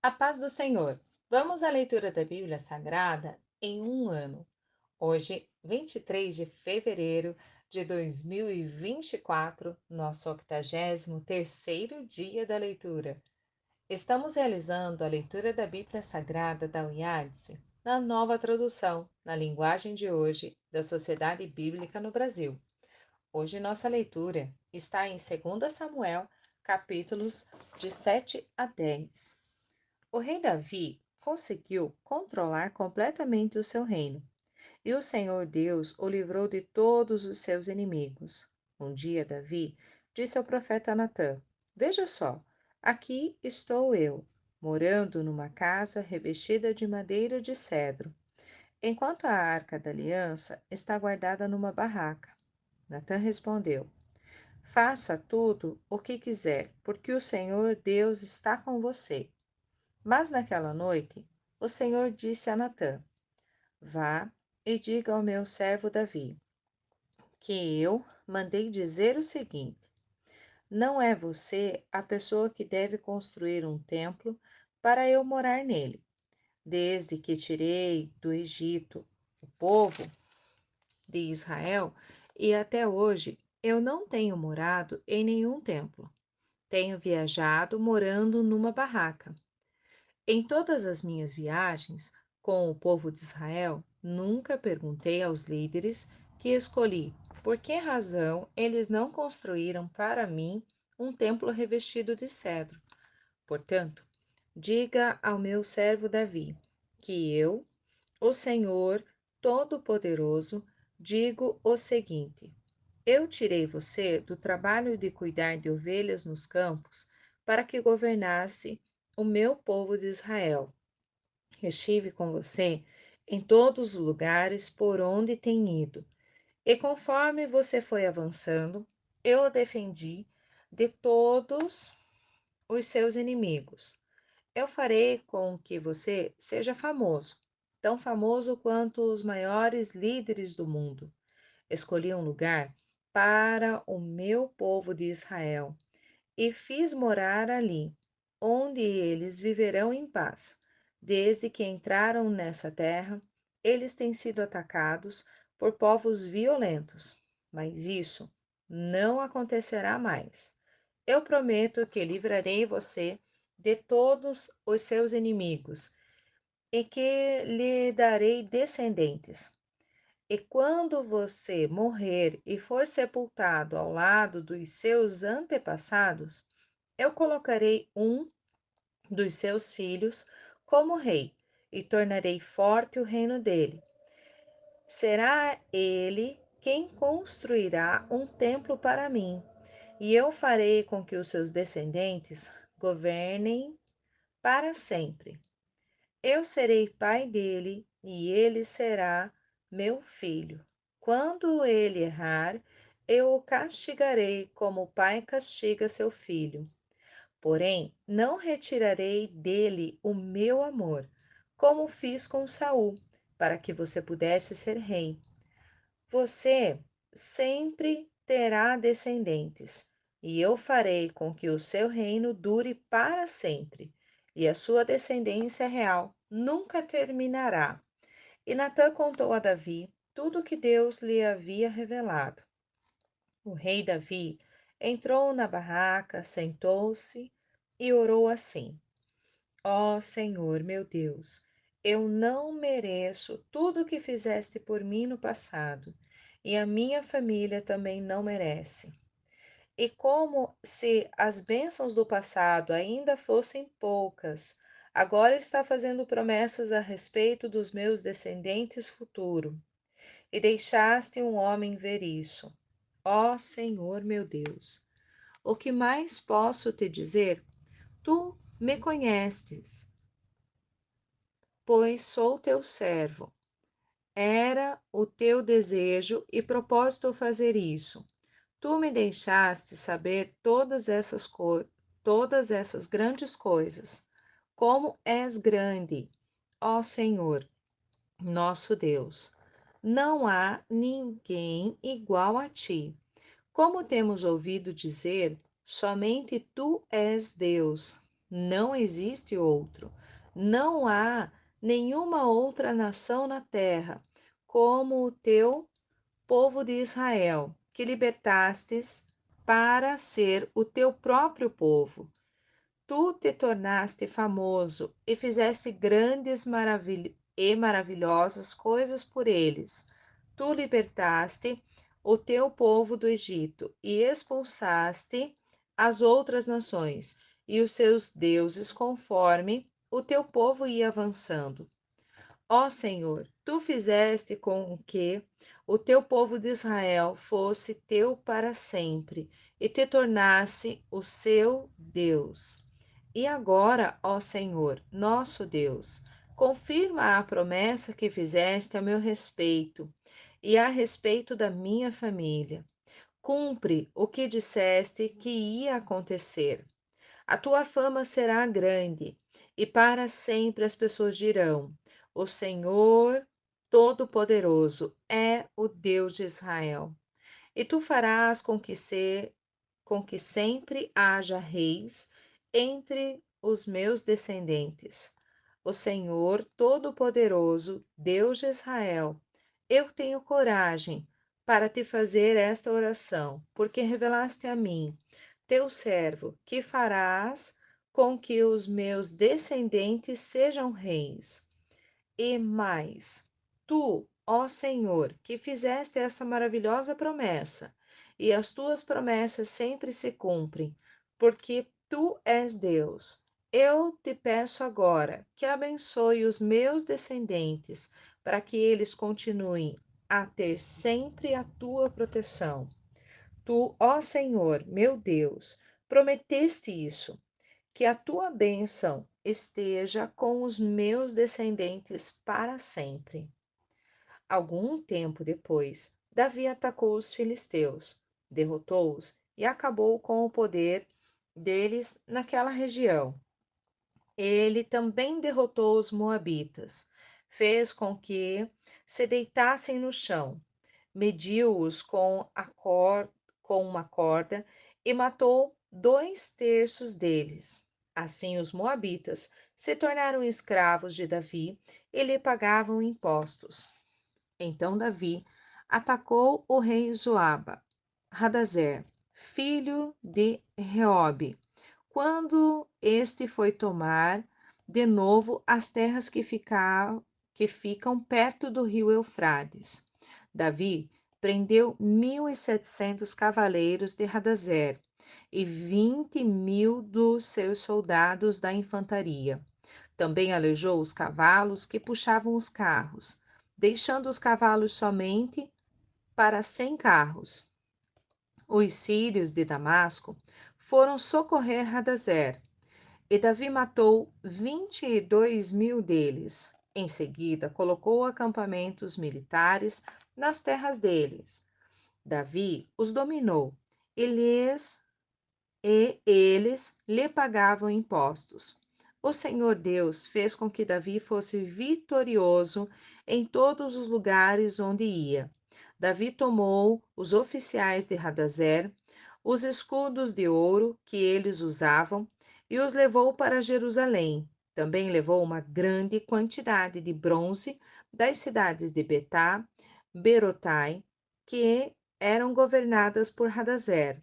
A paz do Senhor. Vamos à leitura da Bíblia Sagrada em um ano. Hoje, 23 de fevereiro de 2024, nosso 83º dia da leitura. Estamos realizando a leitura da Bíblia Sagrada da UIADSE na nova tradução, na linguagem de hoje, da Sociedade Bíblica no Brasil. Hoje nossa leitura está em 2 Samuel, capítulos de 7 a 10. O rei Davi conseguiu controlar completamente o seu reino, e o Senhor Deus o livrou de todos os seus inimigos. Um dia, Davi disse ao profeta Natã: Veja só, aqui estou eu, morando numa casa revestida de madeira de cedro, enquanto a arca da aliança está guardada numa barraca. Natã respondeu: Faça tudo o que quiser, porque o Senhor Deus está com você. Mas naquela noite, o Senhor disse a Natã: Vá e diga ao meu servo Davi que eu mandei dizer o seguinte: Não é você a pessoa que deve construir um templo para eu morar nele. Desde que tirei do Egito o povo de Israel e até hoje, eu não tenho morado em nenhum templo. Tenho viajado morando numa barraca. Em todas as minhas viagens com o povo de Israel, nunca perguntei aos líderes que escolhi por que razão eles não construíram para mim um templo revestido de cedro. Portanto, diga ao meu servo Davi que eu, o Senhor Todo-Poderoso, digo o seguinte: Eu tirei você do trabalho de cuidar de ovelhas nos campos para que governasse o meu povo de Israel. Estive com você em todos os lugares por onde tem ido, e conforme você foi avançando, eu o defendi de todos os seus inimigos. Eu farei com que você seja famoso, tão famoso quanto os maiores líderes do mundo. Escolhi um lugar para o meu povo de Israel e fiz morar ali, onde eles viverão em paz. Desde que entraram nessa terra, eles têm sido atacados por povos violentos, mas isso não acontecerá mais. Eu prometo que livrarei você de todos os seus inimigos e que lhe darei descendentes. E quando você morrer e for sepultado ao lado dos seus antepassados, eu colocarei um dos seus filhos como rei e tornarei forte o reino dele. Será ele quem construirá um templo para mim, e eu farei com que os seus descendentes governem para sempre. Eu serei pai dele e ele será meu filho. Quando ele errar, eu o castigarei como o pai castiga seu filho. Porém, não retirarei dele o meu amor, como fiz com Saul, para que você pudesse ser rei. Você sempre terá descendentes, e eu farei com que o seu reino dure para sempre, e a sua descendência real nunca terminará. E Natã contou a Davi tudo o que Deus lhe havia revelado. O rei Davi entrou na barraca, sentou-se e orou assim: Ó Senhor, meu Deus, eu não mereço tudo o que fizeste por mim no passado, e a minha família também não merece. E como se as bênçãos do passado ainda fossem poucas, agora está fazendo promessas a respeito dos meus descendentes futuro, e deixaste um homem ver isso. Ó Senhor, meu Deus, o que mais posso te dizer? Tu me conheces, pois sou teu servo. Era o teu desejo e propósito fazer isso. Tu me deixaste saber todas essas grandes coisas. Como és grande, ó Senhor, nosso Deus. Não há ninguém igual a ti. Como temos ouvido dizer, somente tu és Deus. não existe outro. Não há nenhuma outra nação na terra como o teu povo de Israel, que libertastes para ser o teu próprio povo. Tu te tornaste famoso e fizeste grandes e maravilhosas coisas por eles. Tu libertaste o teu povo do Egito e expulsaste as outras nações e os seus deuses conforme o teu povo ia avançando. Ó Senhor, tu fizeste com que o teu povo de Israel fosse teu para sempre e te tornasse o seu Deus. E agora, ó Senhor, nosso Deus, confirma a promessa que fizeste a meu respeito e a respeito da minha família. Cumpre o que disseste que ia acontecer. A tua fama será grande, e para sempre as pessoas dirão: O Senhor Todo-Poderoso é o Deus de Israel. E tu farás com que sempre haja reis entre os meus descendentes. O Senhor Todo-Poderoso, Deus de Israel, eu tenho coragem para te fazer esta oração, porque revelaste a mim, teu servo, que farás com que os meus descendentes sejam reis. E mais, tu, ó Senhor, que fizeste essa maravilhosa promessa, e as tuas promessas sempre se cumprem, porque tu és Deus. Eu te peço agora que abençoe os meus descendentes, para que eles continuem a ter sempre a tua proteção. Tu, ó Senhor, meu Deus, prometeste isso, que a tua bênção esteja com os meus descendentes para sempre. Algum tempo depois, Davi atacou os filisteus, derrotou-os e acabou com o poder deles naquela região. Ele também derrotou os moabitas, fez com que se deitassem no chão, mediu-os com uma corda e matou 2/3 deles. Assim, os moabitas se tornaram escravos de Davi e lhe pagavam impostos. Então Davi atacou o rei Joabe, Hadazer, filho de Reobe, quando este foi tomar de novo as terras que ficam perto do rio Eufrates. Davi prendeu 1.700 cavaleiros de Hadazer e 20.000 dos seus soldados da infantaria. Também alejou os cavalos que puxavam os carros, deixando os cavalos somente para 100 carros. Os sírios de Damasco foram socorrer Hadazer, e Davi matou 22.000 deles. Em seguida, colocou acampamentos militares nas terras deles. Davi os dominou e eles lhe pagavam impostos. O Senhor Deus fez com que Davi fosse vitorioso em todos os lugares onde ia. Davi tomou os oficiais de Hadazer, os escudos de ouro que eles usavam, e os levou para Jerusalém. Também levou uma grande quantidade de bronze das cidades de Betá, Berotai, que eram governadas por Hadazer.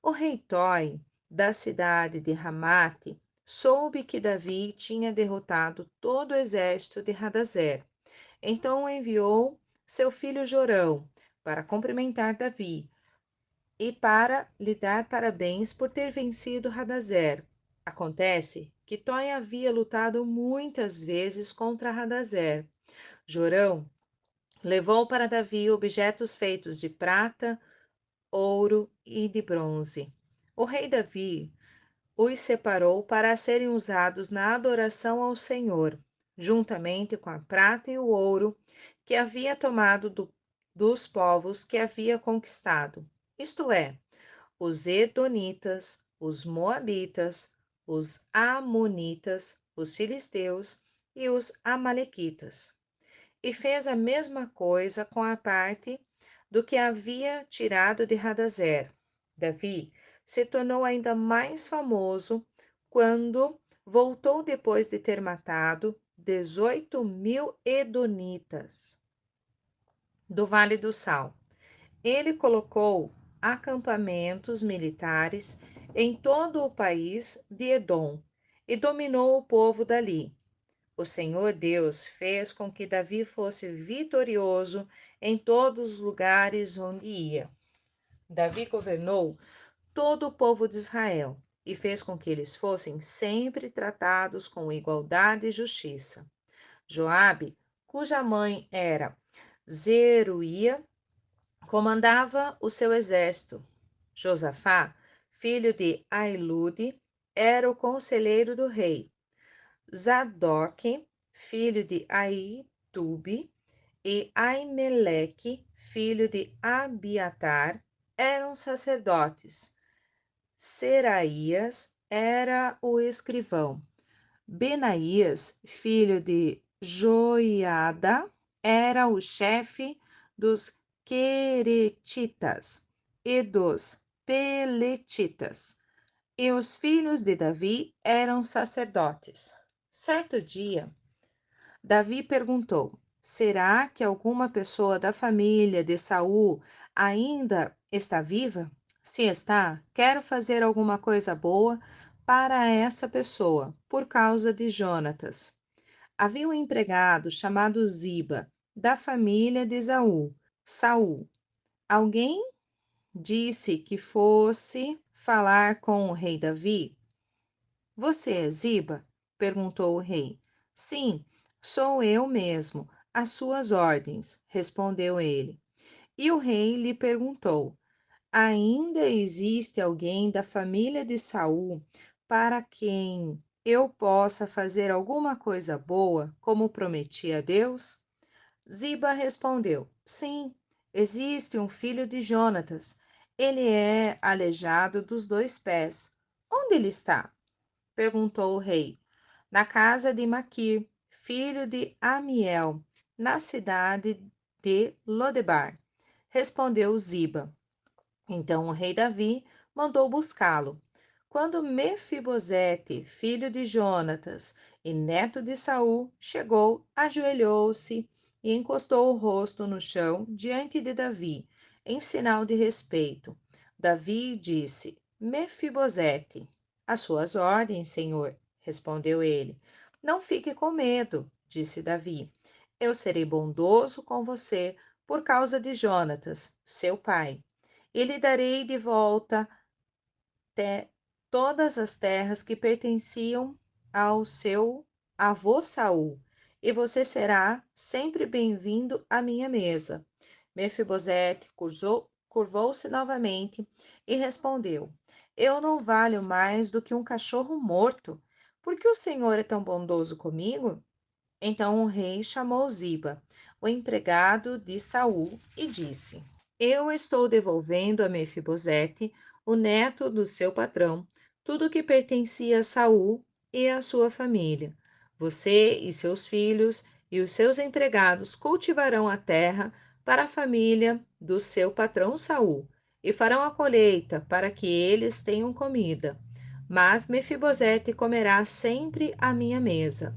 O rei Toi, da cidade de Ramate, soube que Davi tinha derrotado todo o exército de Hadazer. Então enviou seu filho Jorão para cumprimentar Davi e para lhe dar parabéns por ter vencido Hadazer. Acontece que Toi havia lutado muitas vezes contra Hadazer. Jorão levou para Davi objetos feitos de prata, ouro e de bronze. O rei Davi os separou para serem usados na adoração ao Senhor, juntamente com a prata e o ouro que havia tomado dos povos que havia conquistado, isto é, os Edonitas, os Moabitas, os Amonitas, os Filisteus e os Amalequitas. E fez a mesma coisa com a parte do que havia tirado de Hadazer. Davi se tornou ainda mais famoso quando voltou depois de ter matado 18.000 edonitas do Vale do Sal. Ele colocou acampamentos militares em todo o país de Edom e dominou o povo dali. O Senhor Deus fez com que Davi fosse vitorioso em todos os lugares onde ia. Davi governou todo o povo de Israel e fez com que eles fossem sempre tratados com igualdade e justiça. Joabe, cuja mãe era Zeruia, comandava o seu exército. Josafá, filho de Ailude, era o conselheiro do rei. Zadok, filho de Aitube, e Aimeleque, filho de Abiatar, eram sacerdotes. Seraías era o escrivão. Benaías, filho de Joiada, era o chefe dos Queretitas e dos Peletitas. E os filhos de Davi eram sacerdotes. Certo dia, Davi perguntou: será que alguma pessoa da família de Saul ainda está viva? Se está, quero fazer alguma coisa boa para essa pessoa, por causa de Jonatas. Havia um empregado chamado Ziba, da família de Saul. Alguém disse que fosse falar com o rei Davi. Você é Ziba? Perguntou o rei. Sim, sou eu mesmo, às suas ordens, respondeu ele. E o rei lhe perguntou: ainda existe alguém da família de Saul para quem eu possa fazer alguma coisa boa, como prometi a Deus? Ziba respondeu: sim, existe um filho de Jonatas. Ele é aleijado dos 2 pés. Onde ele está? Perguntou o rei. Na casa de Maquir, filho de Amiel, na cidade de Lodebar, respondeu Ziba. Então o rei Davi mandou buscá-lo. Quando Mefibosete, filho de Jonatas e neto de Saul, chegou, ajoelhou-se e encostou o rosto no chão diante de Davi, em sinal de respeito. Davi disse: Mefibosete, às suas ordens, senhor, respondeu ele. Não fique com medo, disse Davi. Eu serei bondoso com você por causa de Jonatas, seu pai, e lhe darei de volta todas as terras que pertenciam ao seu avô Saul, e você será sempre bem-vindo à minha mesa. Mefibosete curvou-se novamente e respondeu: eu não valho mais do que um cachorro morto. Por que o Senhor é tão bondoso comigo? Então o rei chamou Ziba, o empregado de Saul, e disse: eu estou devolvendo a Mefibosete, o neto do seu patrão, tudo o que pertencia a Saul e à sua família. Você e seus filhos e os seus empregados cultivarão a terra para a família do seu patrão Saul e farão a colheita para que eles tenham comida. Mas Mefibosete comerá sempre à minha mesa.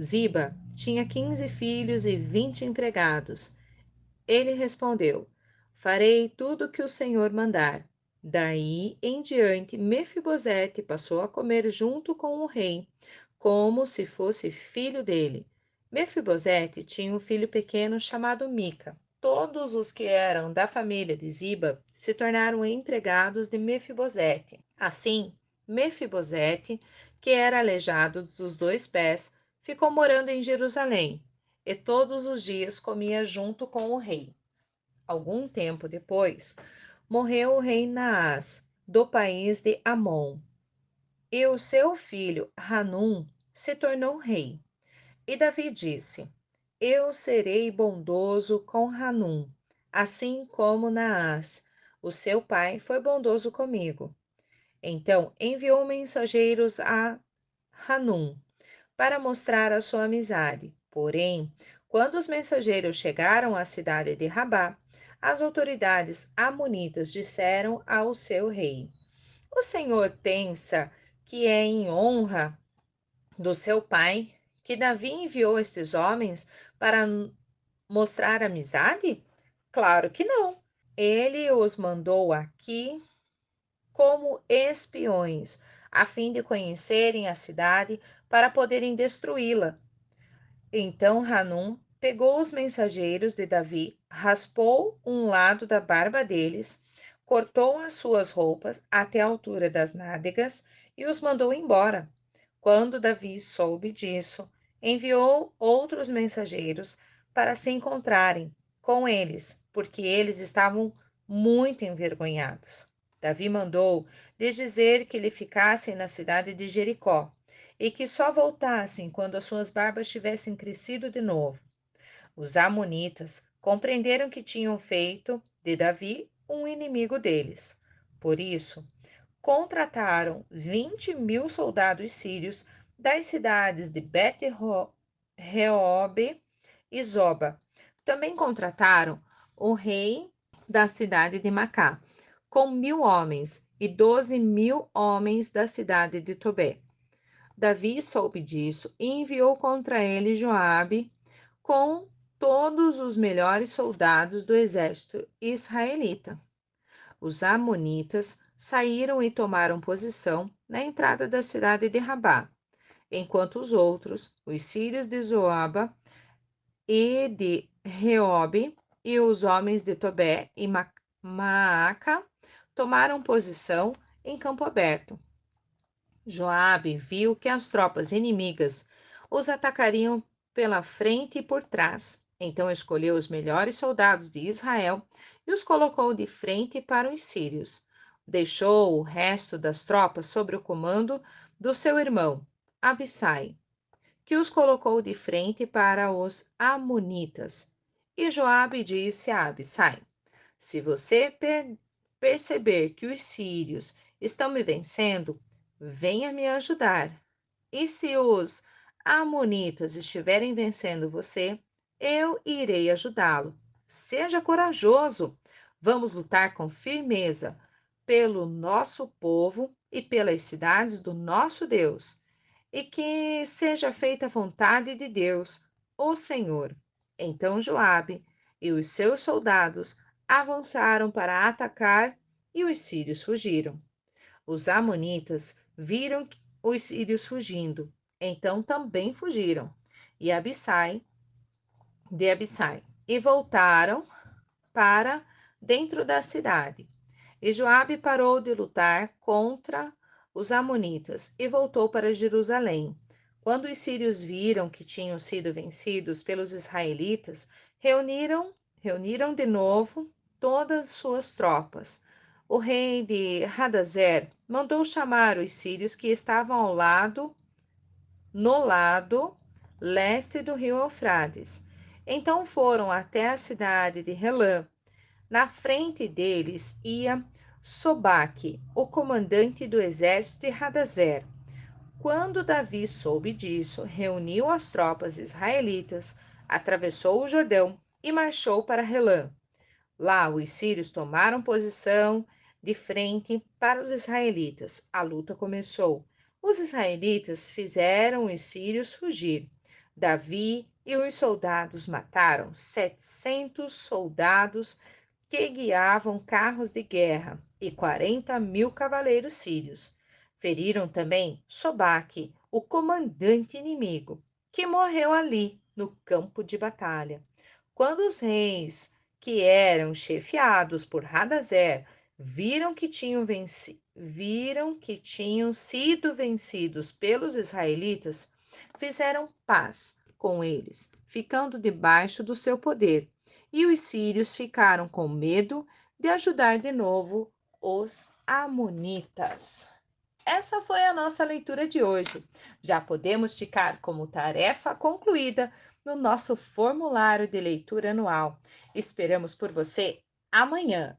Ziba tinha 15 filhos e 20 empregados. Ele respondeu: farei tudo o que o Senhor mandar. Daí em diante, Mefibosete passou a comer junto com o rei, como se fosse filho dele. Mefibosete tinha um filho pequeno chamado Mica. Todos os que eram da família de Ziba se tornaram empregados de Mefibosete. Assim, Mefibosete, que era aleijado dos 2 pés, ficou morando em Jerusalém e todos os dias comia junto com o rei. Algum tempo depois, morreu o rei Naás, do país de Amon, e o seu filho Hanum se tornou rei. E Davi disse: eu serei bondoso com Hanum, assim como Naás, o seu pai, foi bondoso comigo. Então enviou mensageiros a Hanum para mostrar a sua amizade. Porém, quando os mensageiros chegaram à cidade de Rabá, as autoridades amonitas disseram ao seu rei: o Senhor pensa que é em honra do seu pai que Davi enviou estes homens para mostrar amizade? Claro que não. Ele os mandou aqui como espiões, a fim de conhecerem a cidade para poderem destruí-la. Então Hanum pegou os mensageiros de Davi, raspou um lado da barba deles, cortou as suas roupas até a altura das nádegas e os mandou embora. Quando Davi soube disso, enviou outros mensageiros para se encontrarem com eles, porque eles estavam muito envergonhados. Davi mandou lhes dizer que lhe ficassem na cidade de Jericó e que só voltassem quando as suas barbas tivessem crescido de novo. Os amonitas compreenderam que tinham feito de Davi um inimigo deles. Por isso, contrataram 20.000 soldados sírios das cidades de Bet-Reob e Zoba. Também contrataram o rei da cidade de Macá, com 1.000 homens, e 12.000 homens da cidade de Tobé. Davi soube disso e enviou contra ele Joabe com todos os melhores soldados do exército israelita. Os amonitas saíram e tomaram posição na entrada da cidade de Rabá, enquanto os outros, os sírios de Zoaba e de Reobe e os homens de Tobé e Maaca, tomaram posição em campo aberto. Joabe viu que as tropas inimigas os atacariam pela frente e por trás. Então escolheu os melhores soldados de Israel e os colocou de frente para os sírios. Deixou o resto das tropas sob o comando do seu irmão, Abissai, que os colocou de frente para os amonitas. E Joabe disse a Abissai: Se você perceber que os sírios estão me vencendo, venha me ajudar. E se os amonitas estiverem vencendo você, eu irei ajudá-lo. Seja corajoso. Vamos lutar com firmeza pelo nosso povo e pelas cidades do nosso Deus. E que seja feita a vontade de Deus, o Senhor. Então Joabe e os seus soldados avançaram para atacar e os sírios fugiram. Os amonitas viram os sírios fugindo, então também fugiram, e Abissai e voltaram para dentro da cidade. E Joabe parou de lutar contra os amonitas e voltou para Jerusalém. Quando os sírios viram que tinham sido vencidos pelos israelitas, reuniram de novo todas suas tropas. O rei de Hadazer mandou chamar os sírios que estavam no lado leste do rio Eufrates. Então foram até a cidade de Relã. Na frente deles ia Sobaque, o comandante do exército de Hadazer. Quando Davi soube disso, reuniu as tropas israelitas, atravessou o Jordão e marchou para Relã. Lá, os sírios tomaram posição de frente para os israelitas. A luta começou. Os israelitas fizeram os sírios fugir. Davi e os soldados mataram 700 soldados que guiavam carros de guerra e 40.000 cavaleiros sírios. Feriram também Sobaque, o comandante inimigo, que morreu ali no campo de batalha. Quando os reis que eram chefiados por Hadazer viram que tinham sido vencidos pelos israelitas, fizeram paz com eles, ficando debaixo do seu poder. E os sírios ficaram com medo de ajudar de novo os amonitas. Essa foi a nossa leitura de hoje. Já podemos ticar como tarefa concluída no nosso formulário de leitura anual. Esperamos por você amanhã.